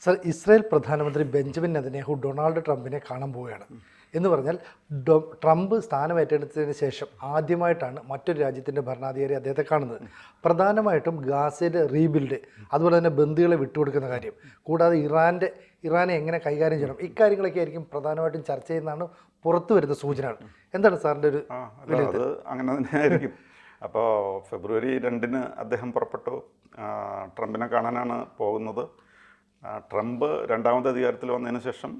Sir, Israel പ്രധാനമന്ത്രി Benjamin Netanyahu Donald ട്രംപിനെ കാണാൻ പോവുകയാണ്. എന്ന് പറഞ്ഞാൽ ട്രംപ് സ്ഥാനമേറ്റെടുത്തതിന് ശേഷം ആദ്യമായിട്ടാണ് മറ്റൊരു രാജ്യത്തിൻ്റെ ഭരണാധികാരി അദ്ദേഹത്തെ കാണുന്നത്. പ്രധാനമായിട്ടും ഗാസയുടെ റീബിൽഡ്, അതുപോലെ തന്നെ ബന്ദികളെ വിട്ടുകൊടുക്കുന്ന കാര്യം, കൂടാതെ ഇറാനെ എങ്ങനെ കൈകാര്യം ചെയ്യണം, ഇക്കാര്യങ്ങളൊക്കെ ആയിരിക്കും പ്രധാനമായിട്ടും ചർച്ച ചെയ്യുന്നതാണ് പുറത്തു വരുന്ന സൂചനകൾ. എന്താണ് സാറിൻ്റെ ഒരു അത് അങ്ങനെ തന്നെ ആയിരിക്കും. അപ്പോൾ ഫെബ്രുവരി 2 അദ്ദേഹം പുറപ്പെട്ടു, ട്രംപിനെ കാണാനാണ് പോകുന്നത്. ട്രംപ് രണ്ടാമത് അധികാരത്തിൽ വന്നതിന് ശേഷം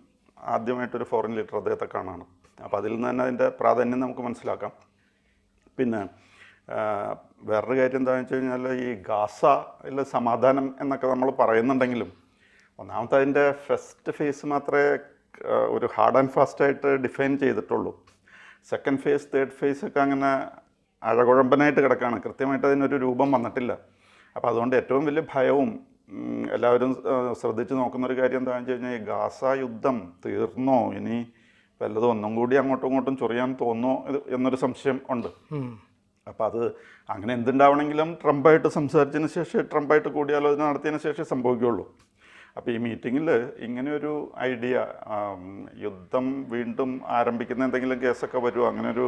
ആദ്യമായിട്ടൊരു ഫോറിൻ ലീഡർ അദ്ദേഹത്തെ കാണാണ്. അപ്പോൾ അതിൽ നിന്ന് തന്നെ അതിൻ്റെ പ്രാധാന്യം നമുക്ക് മനസ്സിലാക്കാം. പിന്നെ വേറൊരു കാര്യം എന്താണെന്ന് വെച്ച് കഴിഞ്ഞാൽ, ഈ ഗാസയിൽ സമാധാനം എന്നൊക്കെ നമ്മൾ പറയുന്നുണ്ടെങ്കിലും ഒന്നാമത്തെ അതിൻ്റെ ഫസ്റ്റ് ഫേസ് മാത്രമേ ഒരു ഹാർഡ് ആൻഡ് ഫാസ്റ്റായിട്ട് ഡിഫൈൻ ചെയ്തിട്ടുള്ളൂ. സെക്കൻഡ് ഫേസ്, തേർഡ് ഫേസ് ഒക്കെ അങ്ങനെ അഴകുഴമ്പനായിട്ട് കിടക്കുകയാണ്. കൃത്യമായിട്ട് അതിനൊരു രൂപം വന്നിട്ടില്ല. അപ്പോൾ അതുകൊണ്ട് ഏറ്റവും വലിയ ഭയവും എല്ലാവരും ശ്രദ്ധിച്ച് നോക്കുന്നൊരു കാര്യം എന്താണെന്ന് വെച്ച് കഴിഞ്ഞാൽ, ഈ ഗാസ യുദ്ധം തീർന്നോ, ഇനി വല്ലതും ഒന്നും കൂടി അങ്ങോട്ടും ഇങ്ങോട്ടും ചൊറിയാൻ തോന്നോ എന്നൊരു സംശയം ഉണ്ട്. അപ്പോൾ അത് അങ്ങനെ എന്തുണ്ടാവണമെങ്കിലും ട്രംപായിട്ട് സംസാരിച്ചതിന് ശേഷം, ട്രംപായിട്ട് കൂടിയാലോചന നടത്തിയതിന് ശേഷം സംഭവിക്കുകയുള്ളൂ. അപ്പോൾ ഈ മീറ്റിങ്ങിൽ ഇങ്ങനെയൊരു ഐഡിയ, യുദ്ധം വീണ്ടും ആരംഭിക്കുന്ന എന്തെങ്കിലും കേസൊക്കെ വരുമോ, അങ്ങനെ ഒരു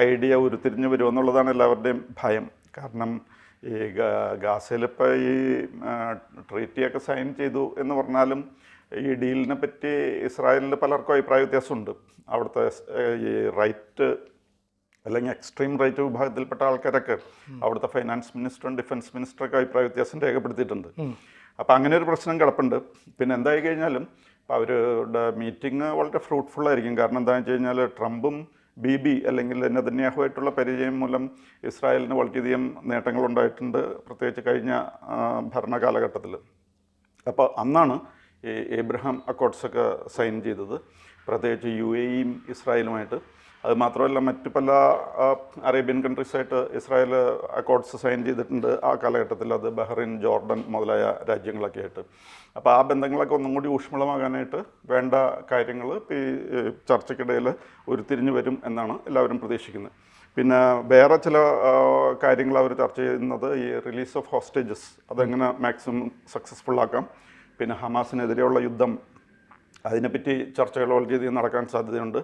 ഐഡിയ ഉരുത്തിരിഞ്ഞ് വരുമോ എന്നുള്ളതാണ് എല്ലാവരുടെയും ഭയം. കാരണം ഈ ഗാസയിലിപ്പോൾ ഈ ട്രീറ്റിയൊക്കെ സൈൻ ചെയ്തു എന്ന് പറഞ്ഞാലും ഈ ഡീലിനെ പറ്റി ഇസ്രായേലിൽ പലർക്കും അഭിപ്രായ വ്യത്യാസമുണ്ട്. അവിടുത്തെ ഈ റൈറ്റ് അല്ലെങ്കിൽ എക്സ്ട്രീം റൈറ്റ് വിഭാഗത്തിൽപ്പെട്ട ആൾക്കാരൊക്കെ അവിടുത്തെ ഫൈനാൻസ് മിനിസ്റ്ററും ഡിഫൻസ് മിനിസ്റ്ററൊക്കെ അഭിപ്രായ വ്യത്യാസം രേഖപ്പെടുത്തിയിട്ടുണ്ട്. അപ്പോൾ അങ്ങനെ ഒരു പ്രശ്നം കിടപ്പുണ്ട്. പിന്നെ എന്തായി കഴിഞ്ഞാലും ഇപ്പോൾ അവരുടെ മീറ്റിംഗ് വളരെ ഫ്രൂട്ട്ഫുള്ളായിരിക്കും. കാരണം എന്താണെന്ന് വെച്ച് കഴിഞ്ഞാൽ, ട്രംപും ബിബി അല്ലെങ്കിൽ നെതന്യാഹുവായിട്ടുള്ള പരിചയം മൂലം ഇസ്രായേലിന് വളരെയധികം നേട്ടങ്ങളുണ്ടായിട്ടുണ്ട്, പ്രത്യേകിച്ച് കഴിഞ്ഞ ഭരണകാലഘട്ടത്തിൽ. അപ്പോൾ അന്നാണ് ഈ ഏബ്രഹാം അക്കോർഡ്സൊക്കെ സൈൻ ചെയ്തത്, പ്രത്യേകിച്ച് UAEയും ഇസ്രായേലുമായിട്ട്. അത് മാത്രമല്ല മറ്റ് പല അറേബ്യൻ കൺട്രീസായിട്ട് ഇസ്രായേൽ അക്കോർഡ്സ് സൈൻ ചെയ്തിട്ടുണ്ട് ആ കാലഘട്ടത്തിൽ. അത് ബഹ്റൈൻ, ജോർഡൻ മുതലായ രാജ്യങ്ങളൊക്കെ ആയിട്ട്. അപ്പോൾ ആ ബന്ധങ്ങളൊക്കെ ഒന്നും കൂടി ഊഷ്മളമാകാനായിട്ട് വേണ്ട കാര്യങ്ങൾ ഈ ചർച്ചയ്ക്കിടയിൽ ഉരുത്തിരിഞ്ഞ് വരും എന്നാണ് എല്ലാവരും പ്രതീക്ഷിക്കുന്നത്. പിന്നെ വേറെ ചില കാര്യങ്ങൾ അവർ ചർച്ച ചെയ്യുന്നത് ഈ റിലീസ് ഓഫ് ഹോസ്റ്റേജസ്, അതെങ്ങനെ മാക്സിമം സക്സസ്ഫുള്ളാക്കാം. പിന്നെ ഹമാസിനെതിരെയുള്ള യുദ്ധം, അതിനെപ്പറ്റി ചർച്ചകൾ വളരെയധികം നടക്കാൻ സാധ്യതയുണ്ട്.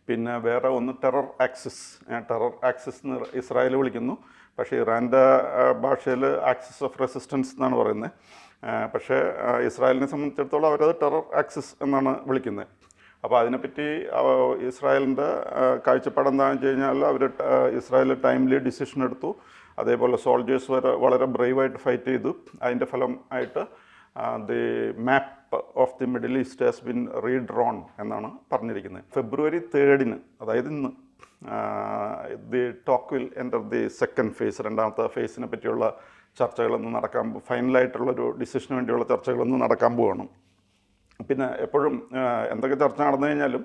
പിന്നെ വേറെ ഒന്ന് ടെറർ ആക്സിസ് എന്ന് ഇസ്രായേൽ വിളിക്കുന്നു, പക്ഷേ ഇറാൻ്റെ ഭാഷയിൽ ആക്സിസ് ഓഫ് റെസിസ്റ്റൻസ് എന്നാണ് പറയുന്നത്. പക്ഷേ ഇസ്രായേലിനെ സംബന്ധിച്ചിടത്തോളം അവരത് ടെറർ ആക്സിസ് എന്നാണ് വിളിക്കുന്നത്. അപ്പോൾ അതിനെപ്പറ്റി ഇസ്രായേലിൻ്റെ കാഴ്ചപ്പാട് എന്താണെന്ന് വെച്ച് കഴിഞ്ഞാൽ, ഇസ്രായേൽ ടൈംലി ഡിസിഷൻ എടുത്തു, അതേപോലെ സോൾജേഴ്സ് വളരെ ബ്രേവായിട്ട് ഫൈറ്റ് ചെയ്തു. അതിൻ്റെ ഫലം ആയിട്ട് the map of the middle east has been redrawn എന്നാണ് പറഞ്ഞിരിക്കുന്നത്. ഫെബ്രുവരി 3, അതായത് ഇന്ന്, the talk will enter the second phase, രണ്ടാമത്തെ ഫേസിനെ പറ്റിയുള്ള ചർച്ചകളൊന്നും നടക്കാൻ, ഫൈനലായിട്ടുള്ളൊരു ഡിസിഷന് വേണ്ടിയുള്ള ചർച്ചകളൊന്നും നടക്കാൻ പോവുകയാണ്. പിന്നെ എപ്പോഴും എന്തൊക്കെ ചർച്ച നടന്നു കഴിഞ്ഞാലും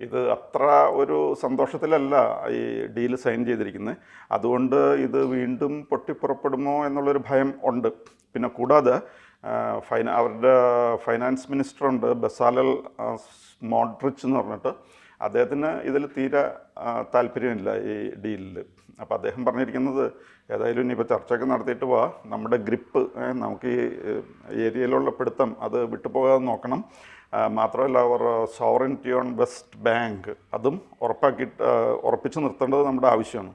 ഇത് അത്ര ഒരു സന്തോഷത്തിലല്ല ഈ ഡീല് സൈൻ ചെയ്തിരിക്കുന്നത്. അതുകൊണ്ട് ഇത് വീണ്ടും പൊട്ടിപ്പുറപ്പെടുമോ എന്നുള്ളൊരു ഭയം ഉണ്ട്. പിന്നെ കൂടാതെ അവരുടെ ഫൈനാൻസ് മിനിസ്റ്ററുണ്ട്, ബസാലൽ സ്മോട്രിച്ച് എന്ന് പറഞ്ഞിട്ട്. അദ്ദേഹത്തിന് ഇതിൽ തീരെ താല്പര്യമില്ല ഈ ഡീലിൽ. അപ്പോൾ അദ്ദേഹം പറഞ്ഞിരിക്കുന്നത്, ഏതായാലും ഇനിയിപ്പോൾ ചർച്ചയൊക്കെ നടത്തിയിട്ട് പോവാം, നമ്മുടെ ഗ്രിപ്പ്, നമുക്ക് ഈ ഏരിയയിലുള്ള പിടുത്തം അത് വിട്ടുപോകാതെ നോക്കണം. മാത്രമല്ല അവർ സോവറിനിറ്റി ഓൺ വെസ്റ്റ് ബാങ്ക് അതും ഉറപ്പിച്ച് നിർത്തേണ്ടത് നമ്മുടെ ആവശ്യമാണ്.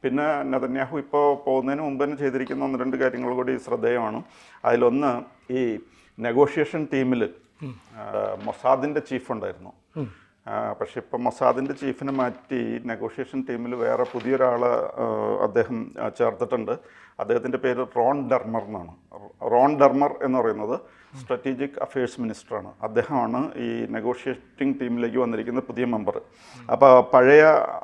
പിന്നെ നെതന്യാഹു ഇപ്പോൾ പോകുന്നതിന് മുമ്പ് തന്നെ ചെയ്തിരിക്കുന്ന 1-2 കാര്യങ്ങൾ കൂടി ശ്രദ്ധേയമാണ്. അതിലൊന്ന്, ഈ നെഗോഷിയേഷൻ ടീമിൽ മൊസാദിൻ്റെ ചീഫ് ഉണ്ടായിരുന്നു. പക്ഷേ ഇപ്പോൾ മൊസാദിൻ്റെ ചീഫിനെ മാറ്റി നെഗോഷിയേഷൻ ടീമിൽ വേറെ പുതിയൊരാളെ അദ്ദേഹം ചേർത്തിട്ടുണ്ട്. അദ്ദേഹത്തിൻ്റെ പേര് റോൺ ഡെർമർ എന്നാണ്. റോൺ ഡെർമർ എന്ന് പറയുന്നത് സ്ട്രാറ്റജിക് അഫയേഴ്സ് മിനിസ്റ്ററാണ്. അദ്ദേഹമാണ് ഈ നെഗോഷിയേറ്റിംഗ് ടീമിലേക്ക് വന്നിരിക്കുന്ന പുതിയ മെമ്പർ. അപ്പോൾ പഴയ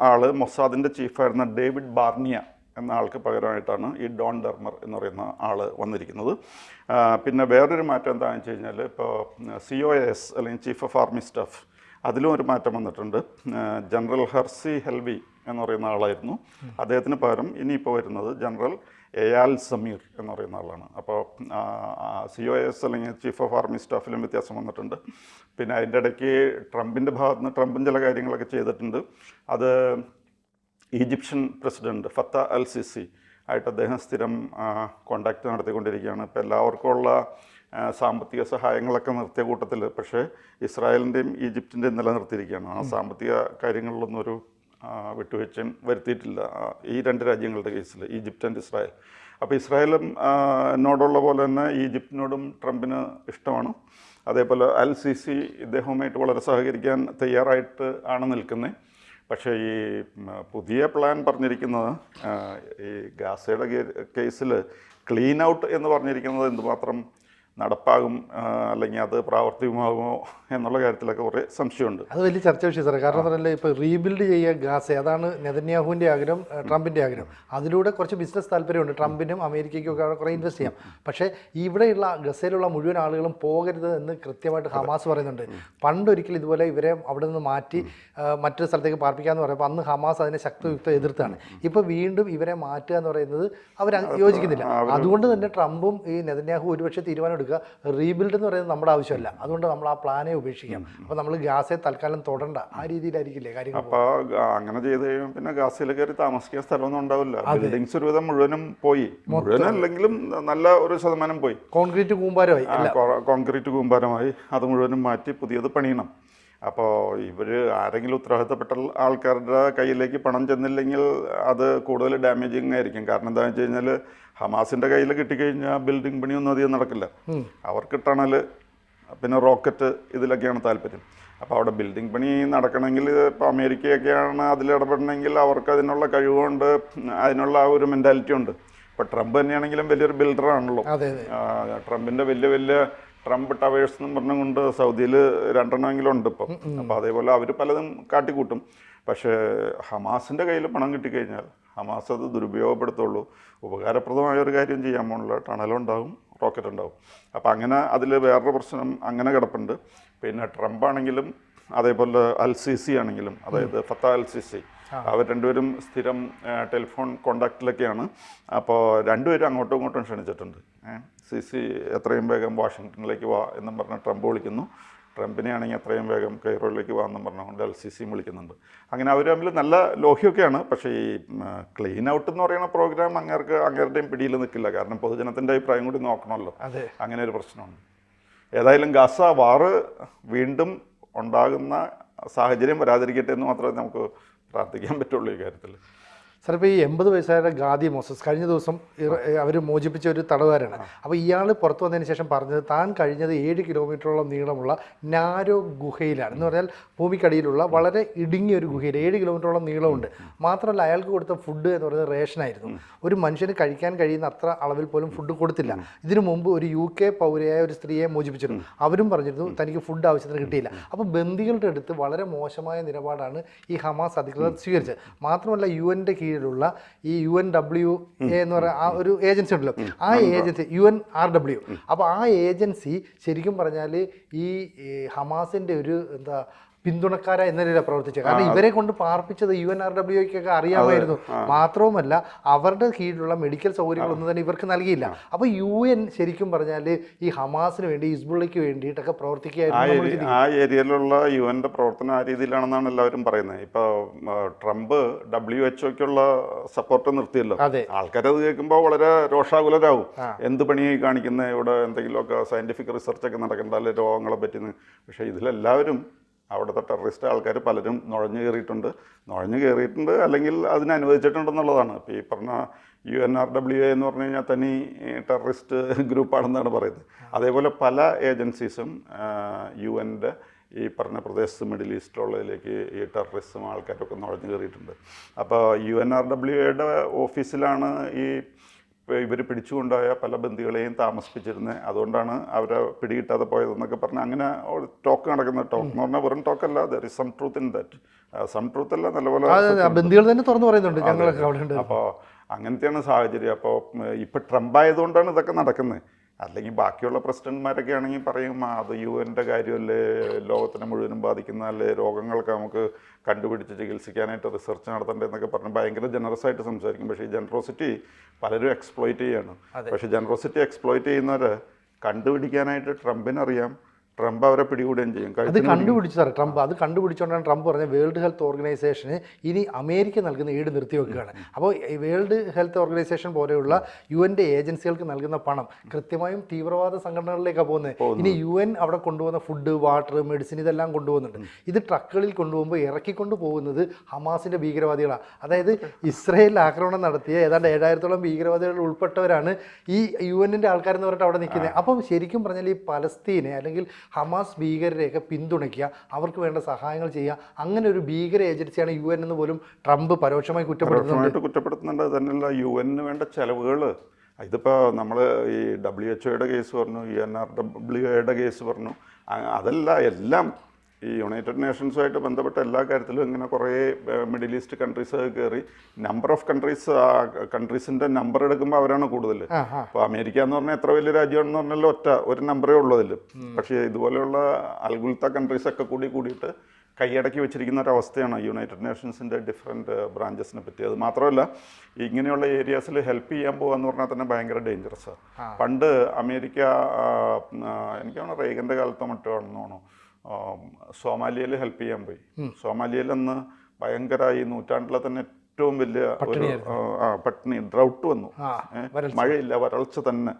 ആൾ മൊസാദിൻ്റെ ചീഫായിരുന്ന ഡേവിഡ് ബാർണിയ എന്ന ആൾക്ക് പകരമായിട്ടാണ് ഈ ഡോൺ ഡെർമർ എന്ന് പറയുന്ന ആൾ വന്നിരിക്കുന്നത്. പിന്നെ വേറൊരു മാറ്റം എന്താണെന്ന് വെച്ച് കഴിഞ്ഞാൽ, ഇപ്പോൾ COS അല്ലെങ്കിൽ ചീഫ് ഓഫ് ആർമി സ്റ്റാഫ്, അതിലും ഒരു മാറ്റം വന്നിട്ടുണ്ട്. ജനറൽ ഹെർസി ഹെൽവി എന്ന് പറയുന്ന ആളായിരുന്നു. അദ്ദേഹത്തിന് പകരം ഇനിയിപ്പോൾ വരുന്നത് ജനറൽ എയാൽ സമീർ എന്ന് പറയുന്ന ആളാണ്. അപ്പോൾ COS അല്ലെങ്കിൽ ചീഫ് ഓഫ് ആർമി സ്റ്റാഫിലും വ്യത്യാസം വന്നിട്ടുണ്ട്. പിന്നെ അതിൻ്റെ ഇടയ്ക്ക് ട്രംപിൻ്റെ ഭാഗത്ത് നിന്ന് ട്രംപും ചില കാര്യങ്ങളൊക്കെ ചെയ്തിട്ടുണ്ട്. അത് ഈജിപ്ഷ്യൻ പ്രസിഡൻറ്റ് ഫത്ത അൽ സിസി ആയിട്ട് അദ്ദേഹം സ്ഥിരം കോണ്ടാക്റ്റ് നടത്തിക്കൊണ്ടിരിക്കുകയാണ്. ഇപ്പോൾ എല്ലാവർക്കും ഉള്ള സാമ്പത്തിക സഹായങ്ങളൊക്കെ നിർത്തിയ കൂട്ടത്തിൽ പക്ഷേ ഇസ്രായേലിൻ്റെയും ഈജിപ്തിൻ്റെയും നിലനിർത്തിയിരിക്കുകയാണ്. ആ സാമ്പത്തിക കാര്യങ്ങളിലൊന്നും ഒരു വിട്ടുവീഴ്ചയും വരുത്തിയിട്ടില്ല ഈ രണ്ട് രാജ്യങ്ങളുടെ കേസിൽ, ഈജിപ്ത് ആൻഡ് ഇസ്രായേൽ. അപ്പോൾ ഇസ്രായേലും നോടുള്ള പോലെ തന്നെ ഈജിപ്തിനോടും ട്രംപിന് ഇഷ്ടമാണ്. അതേപോലെ അൽ സിസി ഇദ്ദേഹവുമായിട്ട് വളരെ സഹകരിക്കാൻ തയ്യാറായിട്ട് ആണ് നിൽക്കുന്നത്. പക്ഷേ ഈ പുതിയ പ്ലാൻ പറഞ്ഞിരിക്കുന്നത് ഈ ഗാസയുടെ കേസിൽ ക്ലീൻ ഔട്ട് എന്ന് പറഞ്ഞിരിക്കുന്നത് എന്തുമാത്രം നടപ്പാകും അല്ലെങ്കിൽ അത് പ്രാവർത്തികമാകുമോ എന്നുള്ള കാര്യത്തിലൊക്കെ കുറേ സംശയമുണ്ട്. അത് വലിയ ചർച്ച വിഷയം സാറേ. കാരണം പറഞ്ഞാൽ ഇപ്പോൾ റീബിൽഡ് ചെയ്യുക ഗാസ, അതാണ് നെതന്യാഹുവിൻ്റെ ആഗ്രഹം, ട്രംപിൻ്റെ ആഗ്രഹം. അതിലൂടെ കുറച്ച് ബിസിനസ് താല്പര്യമുണ്ട് ട്രംപിനും അമേരിക്കയ്ക്കും ഒക്കെ കുറേ ഇൻവെസ്റ്റ് ചെയ്യാം. പക്ഷേ ഇവിടെയുള്ള ഗസയിലുള്ള മുഴുവൻ ആളുകളും പോകരുത് എന്ന് കൃത്യമായിട്ട് ഹമാസ് പറയുന്നുണ്ട്. പണ്ടൊരിക്കൽ ഇതുപോലെ ഇവരെ അവിടെ നിന്ന് മാറ്റി മറ്റൊരു സ്ഥലത്തേക്ക് പാർപ്പിക്കാമെന്ന് പറയുമ്പോൾ അന്ന് ഹമാസ് അതിനെ ശക്തയുക്തം എതിർത്താണ്. ഇപ്പോൾ വീണ്ടും ഇവരെ മാറ്റുക എന്ന് പറയുന്നത് അവർ യോജിക്കുന്നില്ല. അതുകൊണ്ട് തന്നെ ട്രംപും ഈ നെതന്യാഹു ഒരുപക്ഷെ തീരുമാനം എടുക്കുക, റീബിൽഡ് എന്ന് പറയുന്നത് നമ്മുടെ ആവശ്യമല്ല, അതുകൊണ്ട് നമ്മൾ ആ പ്ലാനെ ഉപേക്ഷിക്കാം, അപ്പോൾ നമ്മൾ ഗാസയെ തൽക്കാലം തൊടണ്ട, ആ രീതിയിലായിരിക്കില്ലേ കാര്യങ്ങൾ? അപ്പോൾ അങ്ങനെ ചെയ്ത് കഴിയുമ്പോൾ പിന്നെ ഗാസയിൽ കയറി താമസിക്കാൻ സ്ഥലമൊന്നും ഉണ്ടാവില്ല. ബിൽഡിങ്സ് ഒരുവിധം മുഴുവനും പോയി, മുഴുവനല്ലെങ്കിലും നല്ല ഒരു ശതമാനം പോയി. കോൺക്രീറ്റ് കൂമ്പാരമായി, കോൺക്രീറ്റ് കൂമ്പാരമായി അത് മുഴുവനും മാറ്റി പുതിയത് പണിയണം. അപ്പോൾ ഇവർ ആരെങ്കിലും ഉത്തരവാദിത്തപ്പെട്ട ആൾക്കാരുടെ കയ്യിലേക്ക് പണം ചെന്നില്ലെങ്കിൽ അത് കൂടുതൽ ഡാമേജിങ് ആയിരിക്കും. കാരണം എന്താണെന്ന് വെച്ച് കഴിഞ്ഞാൽ ഹമാസിൻ്റെ കയ്യിൽ കിട്ടിക്കഴിഞ്ഞാൽ ബിൽഡിംഗ് പണിയൊന്നും അധികം നടക്കില്ല. അവർക്ക് ടണൽ പിന്നെ റോക്കറ്റ് ഇതിലൊക്കെയാണ് താല്പര്യം. അപ്പോൾ അവിടെ ബിൽഡിംഗ് പണി നടക്കണമെങ്കിൽ ഇപ്പോൾ അമേരിക്കയൊക്കെയാണ് അതിലിടപെടണമെങ്കിൽ അവർക്ക് അതിനുള്ള കഴിവുണ്ട്, അതിനുള്ള ആ ഒരു മെൻറ്റാലിറ്റി ഉണ്ട്. ഇപ്പോൾ ട്രംപ് തന്നെയാണെങ്കിലും വലിയൊരു ബിൽഡറാണല്ലോ. ട്രംപിൻ്റെ വലിയ ട്രംപ് ടവേഴ്സ് എന്ന് പറഞ്ഞുകൊണ്ട് സൗദിയിൽ 2 ഉണ്ട് ഇപ്പം. അപ്പോൾ അതേപോലെ അവർ പലതും കാട്ടിക്കൂട്ടും. പക്ഷേ ഹമാസിൻ്റെ കയ്യിൽ പണം കിട്ടിക്കഴിഞ്ഞാൽ ഹമാസ് അത് ദുരുപയോഗപ്പെടുത്തുള്ളൂ. ഉപകാരപ്രദമായ ഒരു കാര്യം ചെയ്യാൻ പോകുന്നില്ല, ടണലുണ്ടാവും, റോക്കറ്റ് ഉണ്ടാവും. അപ്പോൾ അങ്ങനെ അതിൽ വേറൊരു പ്രശ്നം അങ്ങനെ കിടപ്പുണ്ട്. പിന്നെ ട്രംപ് ആണെങ്കിലും അതേപോലെ അൽ സിസി ആണെങ്കിലും, അതായത് ഫത്ത അൽ സിസി, അവർ രണ്ടുപേരും സ്ഥിരം ടെലിഫോൺ കോണ്ടാക്റ്റിലൊക്കെയാണ്. അപ്പോൾ രണ്ടുപേരും അങ്ങോട്ടും ഇങ്ങോട്ടും ക്ഷണിച്ചിട്ടുണ്ട്. സിസി എത്രയും വേഗം വാഷിങ്ടണിലേക്ക് വാ എന്നും പറഞ്ഞ് ട്രംപ് വിളിക്കുന്നു. ട്രംപിനെ ആണെങ്കിൽ എത്രയും വേഗം കൈറോയിലേക്ക് വാ എന്നും പറഞ്ഞുകൊണ്ട് അൽ സിസിയും വിളിക്കുന്നുണ്ട്. അങ്ങനെ അവർ തമ്മിൽ നല്ല ലോഹ്യമൊക്കെയാണ്. പക്ഷേ ഈ ക്ലീൻ ഔട്ട് എന്ന് പറയുന്ന പ്രോഗ്രാം അങ്ങേരുടെയും പിടിയിൽ നിൽക്കില്ല. കാരണം പൊതുജനത്തിൻ്റെ അഭിപ്രായം കൂടി നോക്കണമല്ലോ. അങ്ങനെ ഒരു പ്രശ്നമുണ്ട്. ഏതായാലും ഗാസ വാറ് വീണ്ടും ഉണ്ടാകുന്ന സാഹചര്യം വരാതിരിക്കട്ടെ എന്ന് മാത്രമേ നമുക്ക് പ്രാർത്ഥിക്കാൻ പറ്റുള്ളൂ ഈ കാര്യത്തിൽ. സാർ, ഇപ്പോൾ ഈ 80 വയസ്സായ ഗാദി മോസസ് കഴിഞ്ഞ ദിവസം അവർ മോചിപ്പിച്ച ഒരു തടവുകാരാണ്. അപ്പോൾ ഇയാൾ പുറത്തു വന്നതിന് ശേഷം പറഞ്ഞത് താൻ കഴിഞ്ഞത് 7 കിലോമീറ്ററോളം നീളമുള്ള നാരോ ഗുഹയിലാണ്. എന്ന് പറഞ്ഞാൽ ഭൂമിക്കടിയിലുള്ള വളരെ ഇടുങ്ങിയ ഒരു ഗുഹയിൽ 7 കിലോമീറ്ററോളം നീളമുണ്ട്. മാത്രമല്ല അയാൾക്ക് കൊടുത്ത ഫുഡ് എന്ന് പറയുന്നത് റേഷനായിരുന്നു. ഒരു മനുഷ്യന് കഴിക്കാൻ കഴിയുന്ന അത്ര അളവിൽ പോലും ഫുഡ് കൊടുത്തില്ല. ഇതിനു മുമ്പ് ഒരു UK പൗരയായ ഒരു സ്ത്രീയെ മോചിപ്പിച്ചിരുന്നു. അവരും പറഞ്ഞിരുന്നു തനിക്ക് ഫുഡ് ആവശ്യത്തിന് കിട്ടിയില്ല. അപ്പോൾ ബന്ദികളുടെ അടുത്ത് വളരെ മോശമായ നിലപാടാണ് ഈ ഹമാസ് അധികൃതർ സ്വീകരിച്ചത്. മാത്രമല്ല UN-ൻ്റെ കീഴിലുള്ള ഈ UNWA എന്ന് പറയുന്ന ആ ഒരു ഏജൻസി ഉണ്ടല്ലോ, ആ ഏജൻസി UNRW. അപ്പോൾ ആ ഏജൻസി ശരിക്കും പറഞ്ഞാൽ ഈ ഹമാസിൻ്റെ ഒരു പിന്തുണക്കാര എന്ന നിലയിലാണ് പ്രവർത്തിച്ചത്. കാരണം ഇവരെ കൊണ്ട് പാർപ്പിച്ചത് UNRWയ്ക്കൊക്കെ അറിയാമായിരുന്നു. മാത്രവുമല്ല അവരുടെ കീഴിലുള്ള മെഡിക്കൽ സൗകര്യങ്ങളൊന്നും തന്നെ ഇവർക്ക് നൽകിയില്ല. അപ്പോൾ UN ശരിക്കും പറഞ്ഞാൽ ഈ ഹമാസിന് വേണ്ടി ഹിസ്ബുള്ളയ്ക്ക് വേണ്ടിയിട്ടൊക്കെ പ്രവർത്തിക്കുകയായിരുന്നു. ആ ഏരിയയിലുള്ള UN-ന്റെ പ്രവർത്തനം ആ രീതിയിലാണെന്നാണ് എല്ലാവരും പറയുന്നത്. ഇപ്പോൾ ട്രംപ് WHO-ക്കുള്ള സപ്പോർട്ട് നിർത്തിയല്ലോ. ആൾക്കാരത് കേൾക്കുമ്പോൾ വളരെ രോഷാകുലരാകും. എന്ത് പണിയായി കാണിക്കുന്നത്, ഇവിടെ എന്തെങ്കിലുമൊക്കെ സയൻറ്റിഫിക് റിസർച്ചൊക്കെ നടക്കണ്ടല്ലേ രോഗങ്ങളെ പറ്റുന്നത്. പക്ഷേ ഇതിലെല്ലാവരും അവിടുത്തെ ടെററിസ്റ്റ് ആൾക്കാർ പലരും നുഴഞ്ഞു കയറിയിട്ടുണ്ട് അല്ലെങ്കിൽ അതിനനുവദിച്ചിട്ടുണ്ടെന്നുള്ളതാണ്. ഇപ്പോൾ ഈ പറഞ്ഞ UNRWA എന്ന് പറഞ്ഞു കഴിഞ്ഞാൽ തനി ടെററിസ്റ്റ് ഗ്രൂപ്പാണെന്നാണ് പറയുന്നത്. അതേപോലെ പല ഏജൻസീസും UN-ൻ്റെ ഈ പറഞ്ഞ പ്രദേശത്ത് മിഡിൽ ഈസ്റ്റിലുള്ളതിലേക്ക് ഈ ടെററിസ്റ്റും ആൾക്കാരൊക്കെ നുഴഞ്ഞു കയറിയിട്ടുണ്ട്. അപ്പോൾ UNRWA-യുടെ ഓഫീസിലാണ് ഈ ഇവർ പിടിച്ചുകൊണ്ടായ പല ബന്ദികളെയും താമസിപ്പിച്ചിരുന്നത്. അതുകൊണ്ടാണ് അവരെ പിടികിട്ടാതെ പോയതെന്നൊക്കെ പറഞ്ഞ് അങ്ങനെ ടോക്ക് നടക്കുന്ന ടോക്ക് എന്ന് പറഞ്ഞാൽ വെറും ടോക്കല്ല, there is some truth in that. Some truth അല്ല, നല്ലപോലെ ബന്ദികൾ തന്നെ തുറന്നു പറയുന്നുണ്ട് ഞങ്ങളൊക്കെ അവിടെ ഉണ്ട്. അപ്പോൾ അങ്ങനത്തെയാണ് സാഹചര്യം. അപ്പോൾ ഇപ്പം ട്രംപ് ആയതുകൊണ്ടാണ് ഇതൊക്കെ നടക്കുന്നത്. അല്ലെങ്കിൽ ബാക്കിയുള്ള പ്രസിഡന്റ്മാരൊക്കെ ആണെങ്കിൽ പറയും അത് UN-ൻ്റെ കാര്യമല്ലേ, ലോകത്തിനെ മുഴുവനും ബാധിക്കുന്നതല്ലേ, രോഗങ്ങളൊക്കെ നമുക്ക് കണ്ടുപിടിച്ച് ചികിത്സിക്കാനായിട്ട് റിസർച്ച് നടത്തേണ്ടതെന്നൊക്കെ പറഞ്ഞ് ഭയങ്കര ജനറസ് ആയിട്ട് സംസാരിക്കും. പക്ഷേ ഈ ജനറോസിറ്റി പലരും എക്സ്പ്ലോയിറ്റ് ചെയ്യാണ്. പക്ഷേ ജനറോസിറ്റി എക്സ്പ്ലോയിറ്റ് ചെയ്യുന്നവരെ കണ്ടുപിടിക്കാനായിട്ട് ട്രംപിനറിയാം, ട്രംപ് അവരെ പിടികൂടുകയും ചെയ്യും. അത് കണ്ടുപിടിച്ചു സാറേ ട്രംപ്. അത് കണ്ടുപിടിച്ചുകൊണ്ടാണ് ട്രംപ് പറഞ്ഞ വേൾഡ് ഹെൽത്ത് ഓർഗനൈസേഷന് ഇനി അമേരിക്ക നൽകുന്ന എയ്ഡ് നിർത്തിവെക്കുകയാണ്. അപ്പോൾ ഈ വേൾഡ് ഹെൽത്ത് ഓർഗനൈസേഷൻ പോലെയുള്ള UN ഏജൻസികൾക്ക് നൽകുന്ന പണം കൃത്യമായും തീവ്രവാദ സംഘടനകളിലേക്കാണ് പോകുന്നത്. ഇനി UN അവിടെ കൊണ്ടുപോകുന്ന ഫുഡ്, വാട്ടർ, മെഡിസിൻ ഇതെല്ലാം കൊണ്ടുപോകുന്നുണ്ട്. ഇത് ട്രക്കുകളിൽ കൊണ്ടുപോകുമ്പോൾ ഇറക്കിക്കൊണ്ട് പോകുന്നത് ഹമാസിൻ്റെ ഭീകരവാദികളാണ്. അതായത് ഇസ്രായേലിൽ ആക്രമണം നടത്തിയ ഏതാണ്ട് 7000-ഓളം ഭീകരവാദികൾ ഉൾപ്പെട്ടവരാണ് ഈ UN ആൾക്കാരെന്ന് പറഞ്ഞിട്ട് അവിടെ നിൽക്കുന്നത്. അപ്പം ശരിക്കും പറഞ്ഞാൽ ഈ പലസ്തീനെ അല്ലെങ്കിൽ ഹമാസ് ഭീകരരെയൊക്കെ പിന്തുണയ്ക്കുക, അവർക്ക് വേണ്ട സഹായങ്ങൾ ചെയ്യുക, അങ്ങനെ ഒരു ഭീകര ഏജൻസിയാണ് UN എന്ന് പോലും ട്രംപ് പരോക്ഷമായി കുറ്റപ്പെടുത്തുന്നുണ്ട്. തന്നെയല്ല UN വേണ്ട ചെലവുകൾ. ഇതിപ്പോൾ നമ്മൾ ഈ WHO കേസ് പറഞ്ഞു, UNRWA കേസ് പറഞ്ഞു, അതല്ല എല്ലാം ഈ യുണൈറ്റഡ് നേഷൻസുമായിട്ട് ബന്ധപ്പെട്ട എല്ലാ കാര്യത്തിലും ഇങ്ങനെ കുറേ മിഡിൽ ഈസ്റ്റ് കൺട്രീസ് കയറി നമ്പർ ഓഫ് കൺട്രീസിൻ്റെ നമ്പർ എടുക്കുമ്പോൾ അവരാണ് കൂടുതൽ. അപ്പോൾ അമേരിക്ക എന്ന് പറഞ്ഞാൽ എത്ര വലിയ രാജ്യമാണെന്ന് പറഞ്ഞാൽ ഒരു നമ്പറേ ഉള്ളൂ അതിൽ. പക്ഷേ ഇതുപോലെയുള്ള അൽഗുൽത്ത കൺട്രീസൊക്കെ കൂടിയിട്ട് കൈയടക്കി വെച്ചിരിക്കുന്ന ഒരവസ്ഥയാണ് യുണൈറ്റഡ് നേഷൻസിൻ്റെ ഡിഫറെൻറ്റ് ബ്രാഞ്ചസിനെ പറ്റി. അത് മാത്രമല്ല ഇങ്ങനെയുള്ള ഏരിയാസിൽ ഹെൽപ്പ് ചെയ്യാൻ പോകുകയെന്ന് പറഞ്ഞാൽ തന്നെ ഭയങ്കര ഡേഞ്ചറസാണ്. പണ്ട് അമേരിക്ക എനിക്കാണ് റേഗൻ്റെ കാലത്തോ മറ്റോ ആണെന്ന് തോന്നുന്നു സോമാലിയയിൽ ഹെൽപ്പ് ചെയ്യാൻ പോയി. സോമാലിയയിൽ അന്ന് ഭയങ്കര ഈ നൂറ്റാണ്ടിലെ തന്നെ ഏറ്റവും വലിയ ഒരു പട്ടിണി, ഡ്രൗട്ട് വന്നു, മഴയില്ല, വരൾച്ച തന്നെ.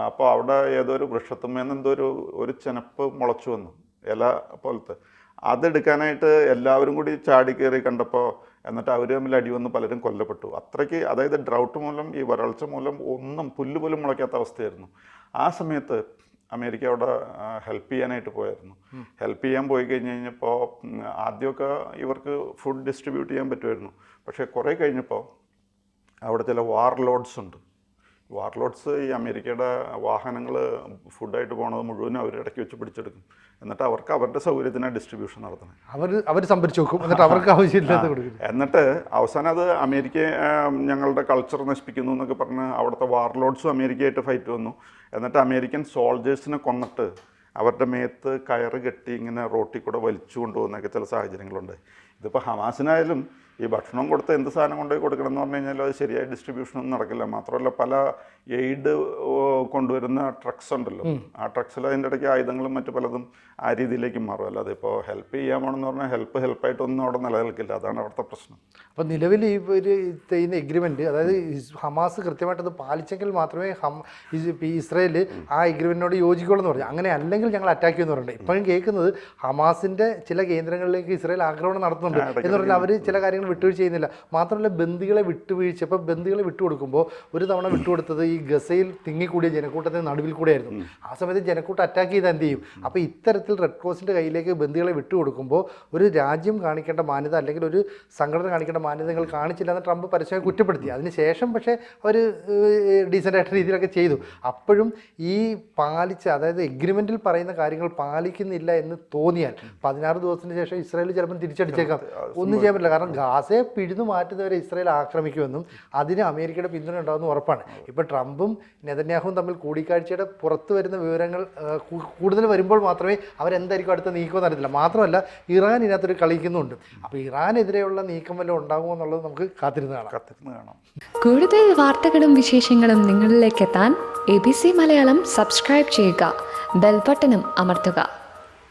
അപ്പോൾ അവിടെ ഏതോ ഒരു വൃക്ഷത്തുമ്മേന്ന് എന്തോ ഒരു ചെനപ്പ് മുളച്ചു വന്നു, ഇല പോലത്തെ. അതെടുക്കാനായിട്ട് എല്ലാവരും കൂടി ചാടി കയറി കണ്ടപ്പോൾ എന്നിട്ട് അവർ തമ്മിൽ അടി വന്ന് പലരും കൊല്ലപ്പെട്ടു. അത്രയ്ക്ക്, അതായത് ഡ്രൗട്ട് മൂലം ഈ വരൾച്ച മൂലം ഒന്നും പുല്ല് പോലും മുളയ്ക്കാത്ത അവസ്ഥയായിരുന്നു. ആ സമയത്ത് അമേരിക്ക അവിടെ ഹെൽപ്പ് ചെയ്യാനായിട്ട് പോയായിരുന്നു. ഹെൽപ്പ് ചെയ്യാൻ പോയി കഴിഞ്ഞപ്പോൾ ആദ്യമൊക്കെ ഇവർക്ക് ഫുഡ് ഡിസ്ട്രിബ്യൂട്ട് ചെയ്യാൻ പറ്റുമായിരുന്നു. പക്ഷേ കുറേ കഴിഞ്ഞപ്പോൾ അവിടെ ചില വാർലോഡ്സ് ഉണ്ട്. വാർലോഡ്സ് ഈ അമേരിക്കയുടെ വാഹനങ്ങൾ ഫുഡായിട്ട് പോകുന്നത് മുഴുവനും അവർ ഇടയ്ക്ക് വെച്ച് പിടിച്ചെടുക്കും. എന്നിട്ട് അവർക്ക് അവരുടെ സൗകര്യത്തിന് ഡിസ്ട്രിബ്യൂഷൻ നടത്തണം. അവർ സംഭരിച്ചു വെക്കും, എന്നിട്ട് അവർക്ക് ആവശ്യമില്ലാത്ത കൊടുക്കും. എന്നിട്ട് അവസാനം അത് അമേരിക്കയെ ഞങ്ങളുടെ കൾച്ചർ നശിപ്പിക്കുന്നു എന്നൊക്കെ പറഞ്ഞ് അവിടുത്തെ വാർലോഡ്സും അമേരിക്കയായിട്ട് ഫൈറ്റ് വന്നു. എന്നിട്ട് അമേരിക്കൻ സോൾജേഴ്സിനെ കൊന്നിട്ട് അവരുടെ മേത്ത് കയറ് കെട്ടി ഇങ്ങനെ റോട്ടിൽ കൂടെ വലിച്ചു കൊണ്ടുപോകുന്നൊക്കെ ചില സാഹചര്യങ്ങളുണ്ട്. ഇതിപ്പോൾ ഹമാസിനായാലും ഈ ഭക്ഷണം കൊടുത്ത് എന്ത് സാധനം കൊണ്ടുപോയി കൊടുക്കണം എന്ന് പറഞ്ഞു കഴിഞ്ഞാൽ അത് ശരിയായ ഡിസ്ട്രിബ്യൂഷനൊന്നും നടക്കില്ല. മാത്രമല്ല പല എയ്ഡ് കൊണ്ടുവരുന്ന ട്രക്സ് ഉണ്ടല്ലോ, ആ ട്രക്സിൽ അതിൻ്റെ ഇടയ്ക്ക് ആയുധങ്ങളും മറ്റു പലതും ആ രീതിയിലേക്ക് മാറും. അല്ലാതെ ഇപ്പോൾ ഹെൽപ്പ് ചെയ്യാമെന്ന് പറഞ്ഞാൽ ഹെൽപ്പായിട്ടൊന്നും അവിടെ നിലനിൽക്കില്ല. അതാണ് അവിടുത്തെ പ്രശ്നം. അപ്പോൾ നിലവിൽ ഈ ഒരു ചെയ്യുന്ന എഗ്രിമെൻറ്റ്, അതായത് ഹമാസ് കൃത്യമായിട്ടത് പാലിച്ചെങ്കിൽ മാത്രമേ ഇസ്രായേൽ ആ എഗ്രിമെൻറ്റിനോട് യോജിക്കുള്ളൂ എന്ന് പറഞ്ഞു. അങ്ങനെ അല്ലെങ്കിൽ ഞങ്ങൾ അറ്റാക്ക് ചെയ്യുമെന്ന് പറഞ്ഞിട്ടുണ്ട്. ഇപ്പോഴും കേൾക്കുന്നത് ഹമാസിൻ്റെ ചില കേന്ദ്രങ്ങളിലേക്ക് ഇസ്രായേൽ ആക്രമണം നടത്തുന്നുണ്ട് എന്ന് പറഞ്ഞാൽ അവർ ചില കാര്യങ്ങൾ വിട്ടുവീഴ്ച ചെയ്യുന്നില്ല. മാത്രമല്ല ബന്ദികളെ വിട്ടുവീഴ്ച, ഇപ്പോൾ ബന്ദികളെ വിട്ടുകൊടുക്കുമ്പോൾ ഒരു തവണ വിട്ടുകൊടുത്തത് ഈ ഗസയിൽ തിങ്ങിക്കൂടിയ ജനക്കൂട്ടത്തിന് നടുവിൽ കൂടെയായിരുന്നു. ആ സമയത്ത് ജനക്കൂട്ടം അറ്റാക്ക് ചെയ്താൽ എന്ത് ചെയ്യും? അപ്പോൾ ഇത്തരത്തിൽ റെഡ് ക്രോസിൻ്റെ കയ്യിലേക്ക് ബന്ദികളെ വിട്ടുകൊടുക്കുമ്പോൾ ഒരു രാജ്യം കാണിക്കേണ്ട മാന്യത അല്ലെങ്കിൽ ഒരു സംഘടന കാണിക്കേണ്ട മാന്യതകൾ കാണിച്ചില്ല എന്ന് ട്രംപ് പരസ്യമായി കുറ്റപ്പെടുത്തി. അതിനുശേഷം പക്ഷേ അവർ ഡീസൻ്റായിട്ട് രീതിയിലൊക്കെ ചെയ്തു. അപ്പോഴും ഈ അതായത് എഗ്രിമെൻറ്റിൽ പറയുന്ന കാര്യങ്ങൾ പാലിക്കുന്നില്ല എന്ന് തോന്നിയാൽ 16 ദിവസത്തിന് ശേഷം ഇസ്രായേൽ ചിലപ്പം തിരിച്ചടിച്ചേക്കാം. ഒന്നും ചെയ്യാൻ പറ്റില്ല. കാരണം ഗാസയെ പിഴുതു മാറ്റുന്നവരെ ഇസ്രായേൽ ആക്രമിക്കുമെന്നും അതിന് അമേരിക്കയുടെ പിന്തുണ ഉണ്ടാകുമെന്ന് ഉറപ്പാണ്. ഇപ്പോൾ ട്രംപും നെതന്യാഹുവും തമ്മിൽ കൂടിക്കാഴ്ചയുടെ പുറത്തു വരുന്ന വിവരങ്ങൾ കൂടുതൽ വരുമ്പോൾ മാത്രമേ അവരെന്തായിരിക്കും അടുത്ത നീക്കമെന്ന് അറിയത്തില്ല. മാത്രമല്ല ഇറാൻ ഇതിനകത്തൊരു കളിക്കുന്നുണ്ട്. അപ്പോൾ ഇറാനെതിരെയുള്ള നീക്കം വല്ലതും ഉണ്ടാകുമോ എന്നുള്ളത് നമുക്ക് കാത്തിരുന്ന് കാണാം. കൂടുതൽ വാർത്തകളും വിശേഷങ്ങളും നിങ്ങളിലേക്ക് എത്താൻ ABC മലയാളം സബ്സ്ക്രൈബ് ചെയ്യുക, ബെൽ ബട്ടണും അമർത്തുക.